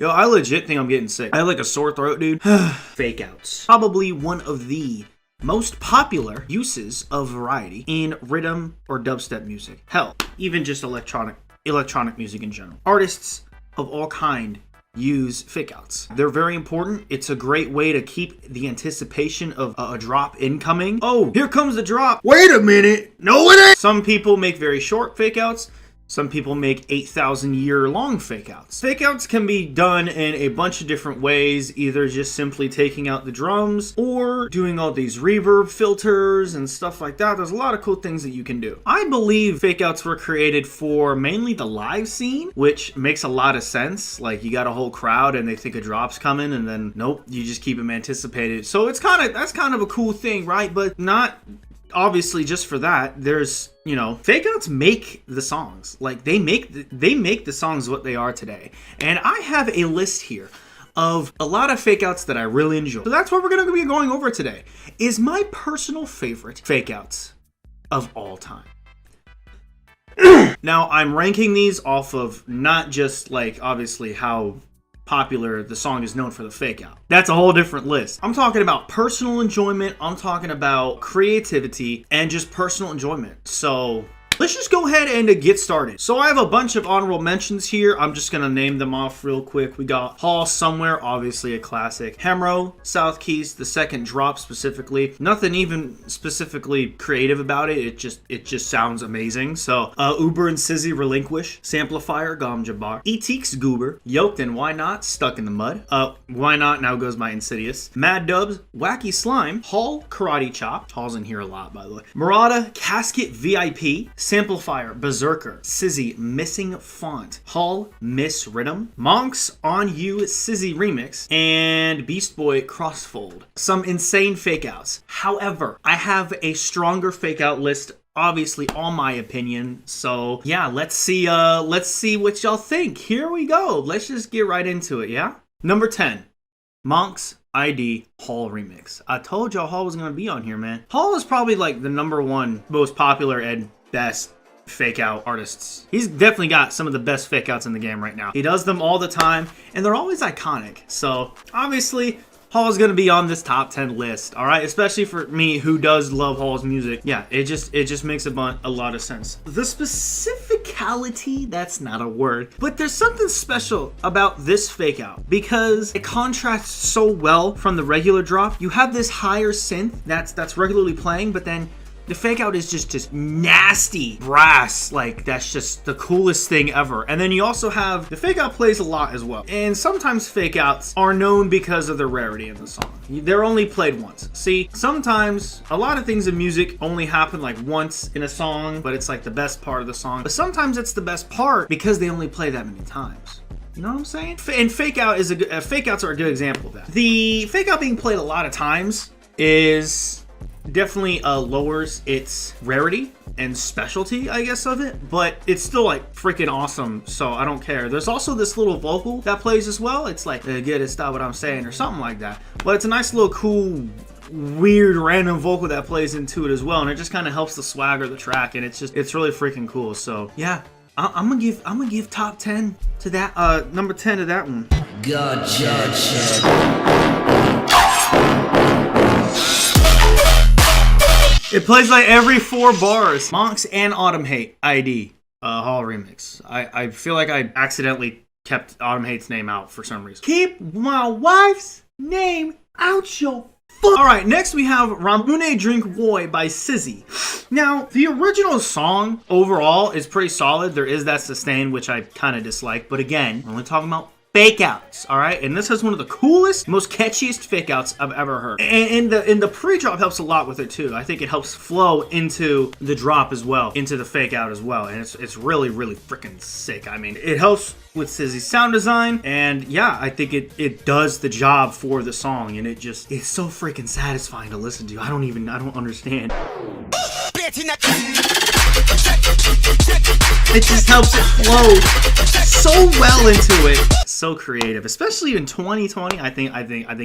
Yo, I legit think I'm getting sick. I have like a sore throat, dude. Fake outs. Probably one of the most popular uses of variety in rhythm or dubstep music. Hell, even just electronic music in general. Artists of all kind use fake outs. They're very important. It's a great way to keep the anticipation of a drop incoming. Oh, here comes the drop. Wait a minute. No, it ain't. Some people make very short fake outs. Some people make 8,000 year long fake outs. Fake outs can be done in a bunch of different ways, either just simply taking out the drums or doing all these reverb filters and stuff like that. There's a lot of cool things that you can do. I believe fake outs were created for mainly the live scene, which makes a lot of sense. Like, you got a whole crowd and they think a drop's coming, and then nope, you just keep them anticipated. So that's kind of a cool thing, right? But not obviously just for that. There's, you know, fake outs make the songs. Like, they make the songs what they are today. And I have a list here of a lot of fake outs that I really enjoy. So that's what we're going to be going over today, is my personal favorite fake outs of all time. Now, I'm ranking these off of not just, like, obviously how popular the song is known for the fake out. That's a whole different list. I'm talking about personal enjoyment. I'm talking about creativity and just personal enjoyment. So let's just go ahead and get started. So I have a bunch of honorable mentions here. I'm just gonna name them off real quick. We got Hall Somewhere, obviously a classic. Hemro, South Keys, the second drop specifically. Nothing even specifically creative about it. It just sounds amazing. So Uber and Sizzy, Relinquish. Samplifier, Gom Jabbar. Eteeks, Goober. Yoked and Why Not, Stuck in the Mud. Why Not Now Goes My Insidious. Mad Dubs, Wacky Slime. Hall, Karate Chop. Hall's in here a lot, by the way. Murata, Casket, VIP. Samplifier, Berserker, Sizzy, Missing Font, Hall, Miss Rhythm, Monks, On You, Sizzy Remix, and Beast Boy, Crossfold. Some insane fake outs. However, I have a stronger fake out list, obviously, all my opinion. So yeah, let's see what y'all think. Here we go. Let's just get right into it, yeah? Number 10, Monks ID Hall Remix. I told y'all Hall was gonna be on here, man. Hall is probably like the number one most popular and best fake out artists. He's definitely got some of the best fake outs in the game right now. He does them all the time and they're always iconic. So obviously Hall's gonna be on this top 10 list, all right? Especially for me, who does love Hall's music. Yeah, it just makes a lot of sense. The specificality, that's not a word, but there's something special about this fake out because it contrasts so well from the regular drop. You have this higher synth that's regularly playing, but then the fake out is just nasty brass. Like, that's just the coolest thing ever. And then you also have the fake out plays a lot as well. And sometimes fake outs are known because of the rarity in the song. They're only played once. See, sometimes a lot of things in music only happen like once in a song, but it's like the best part of the song. But sometimes it's the best part because they only play that many times. You know what I'm saying? And fake outs are a good example of that. The fake out being played a lot of times is definitely lowers its rarity and specialty, I guess, of it, but it's still like freaking awesome, so I don't care. There's also this little vocal that plays as well. It's like, get it, stop what I'm saying, or something like that. But it's a nice little cool, weird, random vocal that plays into it as well, and it just kind of helps the swagger of the track, and it's really freaking cool. So yeah, I'm gonna give top 10 to that, number 10 to that one. It plays like every 4 bars. Monks and Autumn Hate ID Hall Remix. I feel like I accidentally kept Autumn Hate's name out for some reason. Keep my wife's name out your foot. Alright, next we have Ramune Drink Boy by Sizzy. Now, the original song overall is pretty solid. There is that sustain, which I kind of dislike. But again, we're only talking about fake outs, all right? And this is one of the coolest, most catchiest fake outs I've ever heard. And the pre-drop helps a lot with it too. I think it helps flow into the drop as well, into the fake out as well. And it's really, really freaking sick. I mean, it helps with Sizzy's sound design, and yeah, I think it does the job for the song, and it's so freaking satisfying to listen to. I don't understand. It just helps it flow so well into it. So creative, especially in 2020. I think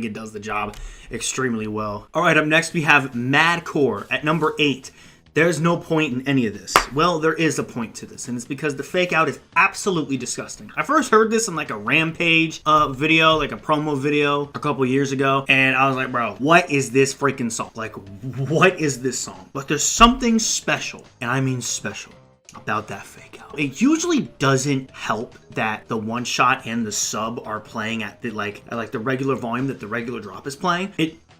it does the job extremely well. All right, up next we have Madcore at number 8. There's no point in any of this. Well, there is a point to this, and it's because the fake out is absolutely disgusting. I first heard this in like a Rampage video, like a promo video a couple years ago, and I was like, bro, what is this freaking song? Like, what is this song? But there's something special, and I mean special, about that fake out. It usually doesn't help that the one shot and the sub are playing at the the regular volume that the regular drop is playing.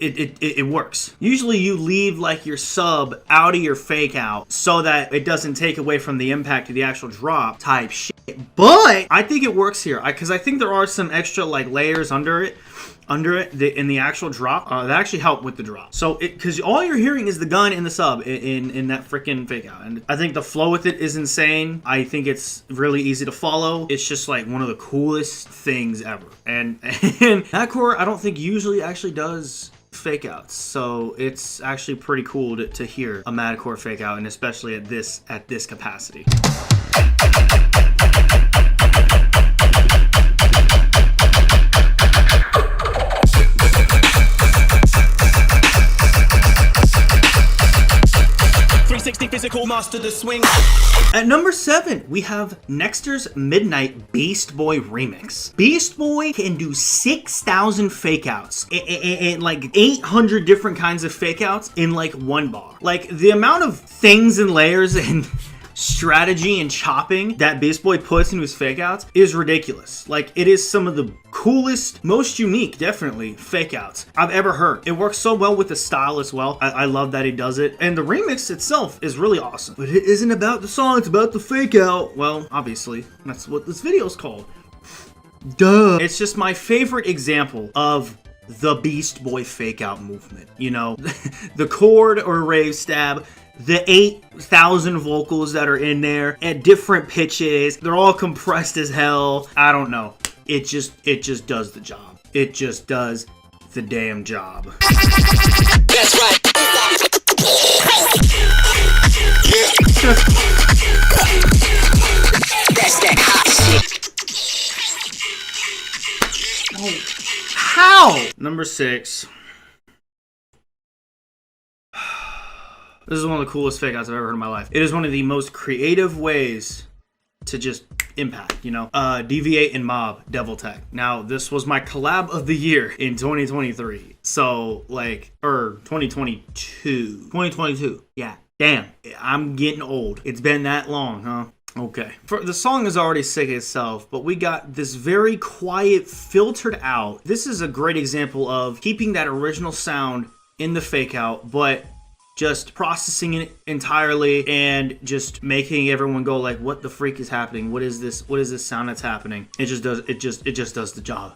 It works. Usually you leave like your sub out of your fake out so that it doesn't take away from the impact of the actual drop type shit. But I think it works here because I think there are some extra like layers under it in the actual drop that actually help with the drop. So because all you're hearing is the gun in the sub in that freaking fake out, and I think the flow with it is insane. I think it's really easy to follow. It's just like one of the coolest things ever. And Madcore I don't think usually actually does fake outs, so it's actually pretty cool to hear a Madcore fake out, and especially at this capacity. Physical master the swing. At number 7, we have Nexter's Midnight Beast Boy remix. Beast Boy can do 6,000 fake outs and like 800 different kinds of fake outs in like one bar. Like the amount of things and layers and strategy and chopping that Beast Boy puts into his fake outs is ridiculous. Like it is some of the coolest, most unique, definitely, fake outs I've ever heard. It works so well with the style as well. I love that he does it. And the remix itself is really awesome. But it isn't about the song, it's about the fake out. Well, obviously, that's what this video is called. Duh. It's just my favorite example of the Beast Boy fake out movement. You know, the chord or rave stab, the 8,000 vocals that are in there at different pitches. They're all compressed as hell. I don't know. It just does the job. It just does the damn job. That's right. That's that hot shit. Oh, how? Number 6. This is one of the coolest fake outs I've ever heard in my life. It is one of the most creative ways to just impact, you know. Deviate and Mob, Devil Tech. Now, this was my collab of the year in 2023. So, like, 2022. 2022. Yeah. Damn. I'm getting old. It's been that long, huh? Okay. The song is already sick itself, but we got this very quiet, filtered out. This is a great example of keeping that original sound in the fake out, but just processing it entirely and just making everyone go like, what the freak is happening? What is this sound that's happening? It just does the job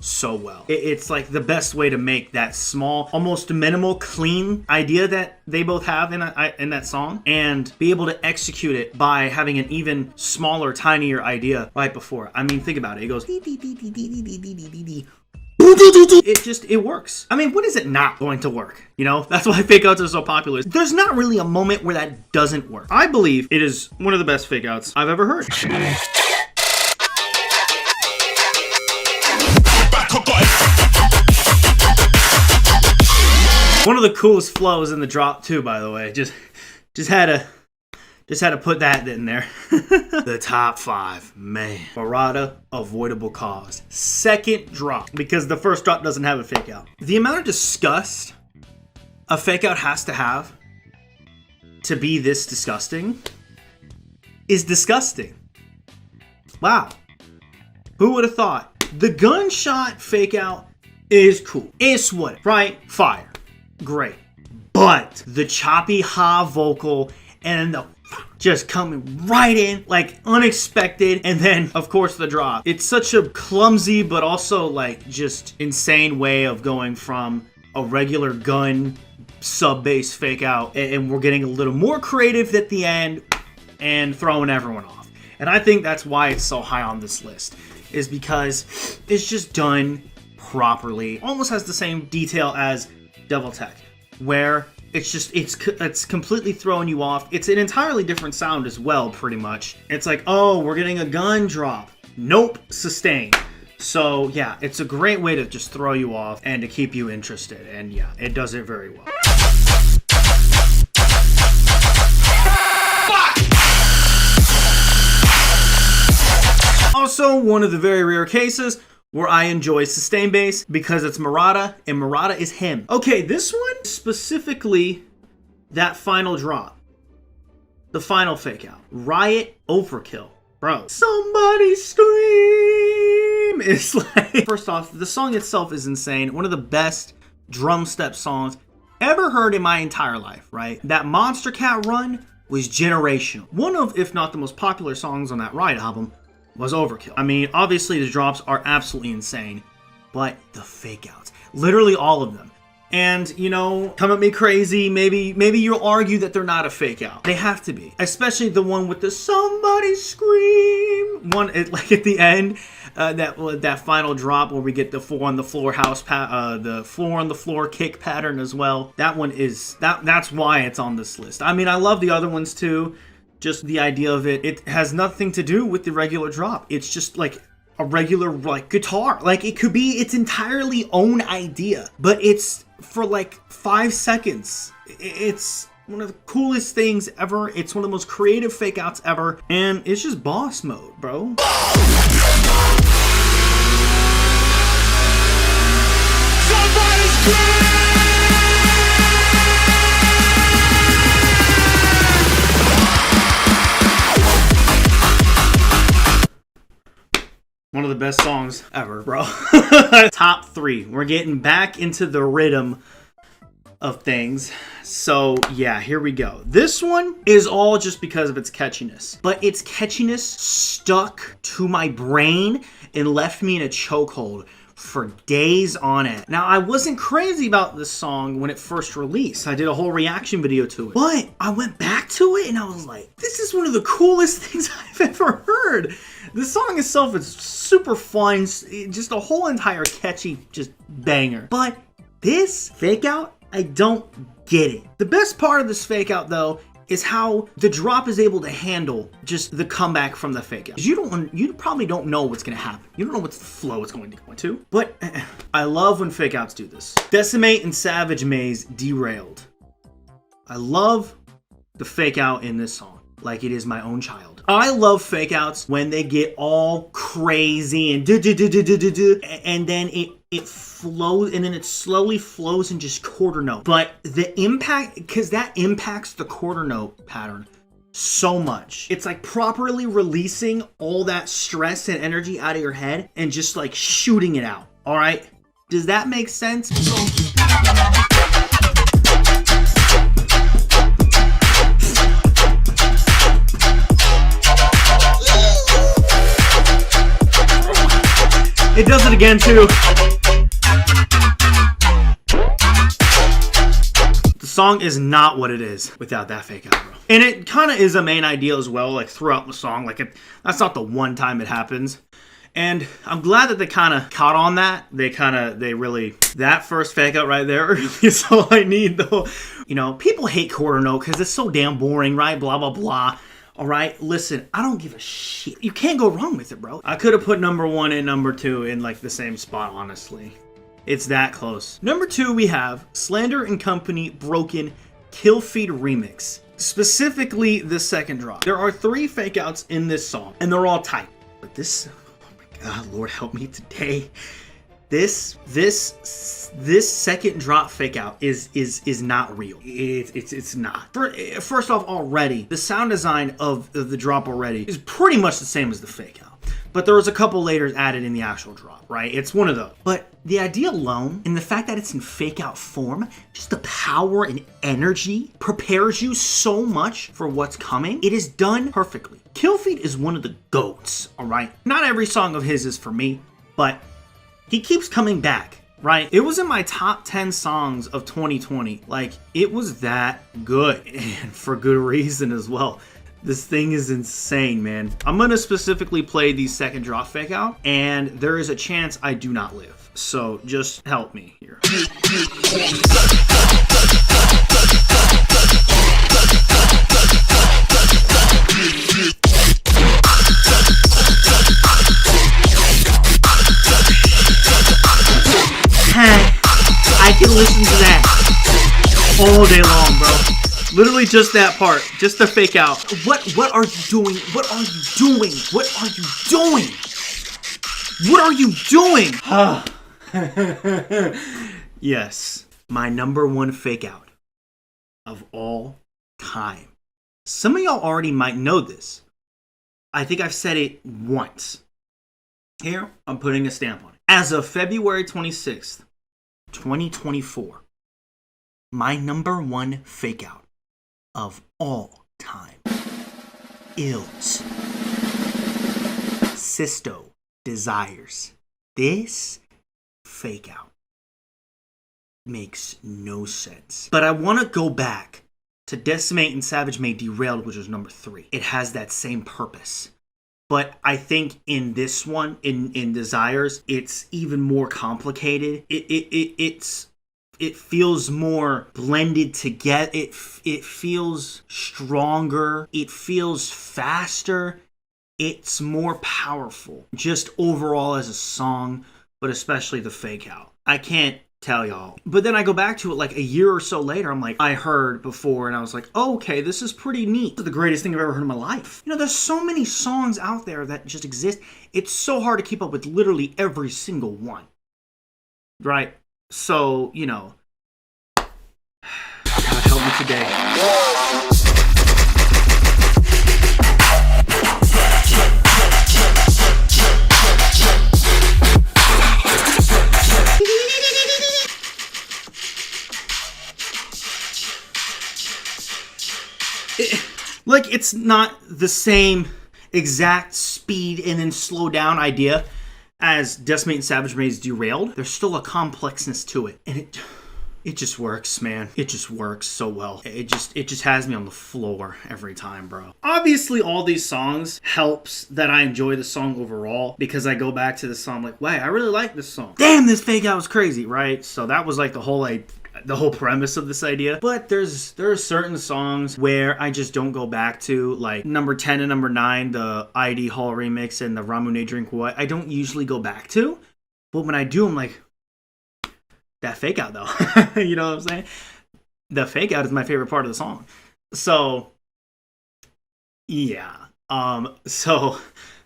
so well. It's like the best way to make that small, almost minimal, clean idea that they both have in that song, and be able to execute it by having an even smaller, tinier idea right before. I mean, think about it. It goes it works. I mean, when is it not going to work? You know, that's why fake outs are so popular. There's not really a moment where that doesn't work. I believe it is one of the best fake outs I've ever heard. One of the coolest flows in the drop too, by the way. Just had to put that in there. The top 5, man. Barada, Avoidable Cause. Second drop, because the first drop doesn't have a fake out. The amount of disgust a fake out has to have to be this disgusting is disgusting. Wow. Who would have thought? The gunshot fake out is cool. It's what? Right? Fire. Great. But the choppy ha vocal and the just coming right in, like unexpected, and then of course the drop. It's such a clumsy but also like just insane way of going from a regular gun sub bass fake out, and we're getting a little more creative at the end and throwing everyone off. And I think that's why it's so high on this list, is because it's just done properly. Almost has the same detail as Devil Tech, where it's completely throwing you off. It's an entirely different sound as well, pretty much. It's like, oh, we're getting a gun drop. Nope, sustain. So yeah, it's a great way to just throw you off and to keep you interested. And yeah, it does it very well. also one of the very rare cases where I enjoy sustain bass because it's Murata, and Murata is him. Okay, this one specifically, that final drop, the final fake out, Riot Overkill, bro. Somebody scream! It's like, first off, the song itself is insane. One of the best drum step songs ever heard in my entire life, right? That Monster Cat run was generational. One of, if not the most popular songs on that Riot album was Overkill. I mean, obviously the drops are absolutely insane, but the fake outs, literally all of them. And, you know, come at me crazy, maybe you'll argue that they're not a fake out. They have to be, especially the one with the somebody scream one, like at the end, that final drop where we get the four on the floor the floor on the floor kick pattern as well. That one is, that's why it's on this list. I mean, I love the other ones too. Just the idea of it has nothing to do with the regular drop. It's just like a regular like guitar. Like it could be its entirely own idea, but it's for like 5 seconds. It's one of the coolest things ever. It's one of the most creative fake outs ever, and it's just boss mode, bro. One of the best songs ever, bro. Top 3. We're getting back into the rhythm of things. So yeah, here we go. This one is all just because of its catchiness, but its catchiness stuck to my brain and left me in a chokehold for days on end. Now, I wasn't crazy about this song when it first released. I did a whole reaction video to it, but I went back to it and I was like, this is one of the coolest things I've ever heard. The song itself is super fun, just a whole entire catchy just banger. But this fake out, I don't get it. The best part of this fake out though is how the drop is able to handle just the comeback from the fake out. You probably don't know what's gonna happen. You don't know what the flow it's going to go into. But I love when fake outs do this. Decimate and Savage Maze Derailed. I love the fake out in this song like it is my own child. I love fake outs when they get all crazy and and then it flows, and then it slowly flows in just quarter note. But the impact, because that impacts the quarter note pattern so much. It's like properly releasing all that stress and energy out of your head and just like shooting it out. All right? Does that make sense? It does it again too. The song is not what it is without that fake out, bro. And it kind of is a main idea as well, like throughout the song. Like that's not the one time it happens. And I'm glad that they kind of caught on that. They really, that first fake out right there is all I need though. You know, people hate quarter note because it's so damn boring, right? Blah, blah, blah. All right, listen, I don't give a shit. You can't go wrong with it, bro. I could have put number 1 and number 2 in like the same spot, honestly. It's that close. Number 2, we have Slander and Company Broken Kill Feed Remix. Specifically, the second drop. There are 3 fake outs in this song, and they're all tight. But this, oh my God, Lord help me today. This second drop fake out is not real. It's not. First off, already the sound design of the drop already is pretty much the same as the fake out, but there was a couple layers added in the actual drop, right? It's one of those. But the idea alone and the fact that it's in fake out form, just the power and energy prepares you so much for what's coming. It is done perfectly. Killfeed is one of the GOATs, all right? Not every song of his is for me, but he keeps coming back, right? It was in my top 10 songs of 2020. Like, it was that good, and for good reason as well. This thing is insane, man. I'm gonna specifically play the second drop fake out, and there is a chance I do not live. So just help me here. I can listen to that all day long, bro. Literally just that part, just the fake out. What are you doing? What are you doing? What are you doing? What are you doing? Yes, my number one fake out of all time. Some of y'all already might know this. I think I've said it once. Here, I'm putting a stamp on it. As of February 26th, 2024, my number one fake out of all time is Sisto Desires. This fake out makes no sense. But I want to go back to Decimate and Savage Made Derailed, which was number 3. It has that same purpose. But I think in this one, in Desires, it's even more complicated. It feels more blended together. It feels stronger. It feels faster. It's more powerful. Just overall as a song, but especially the fake out. I can't tell y'all. But then I go back to it like a year or so later. I'm like, I heard before and I was like, oh, okay, this is pretty neat. This is the greatest thing I've ever heard in my life. You know, there's so many songs out there that just exist. It's so hard to keep up with literally every single one. Right? So, you know, God help me today. Like, it's not the same exact speed and then slow down idea as Decimate and Savage Made's Derailed. There's still a complexness to it, and it just works, man. It just works so well. It just has me on the floor every time, bro. Obviously, all these songs helps that I enjoy the song overall, because I go back to the song like, wow, I really like this song. Damn, this fake out was crazy, right? So that was like the whole premise of this idea. But there are certain songs where I just don't go back to, like number 10 and number 9, the ID Hall remix and the Ramune Drink What. I don't usually go back to, but when I do, I'm like, that fake out though. You know what I'm saying? The fake out is my favorite part of the song. So yeah. So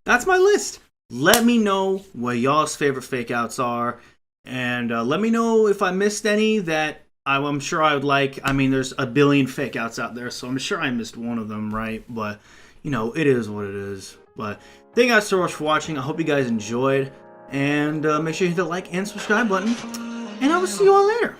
that's my list. Let me know what y'all's favorite fake outs are. And let me know if I missed any that I'm sure I would like. I mean, there's a billion fake outs out there, so I'm sure I missed one of them, right? But, you know, it is what it is. But thank you guys so much for watching. I hope you guys enjoyed. And make sure you hit the like and subscribe button. And I will see you all later.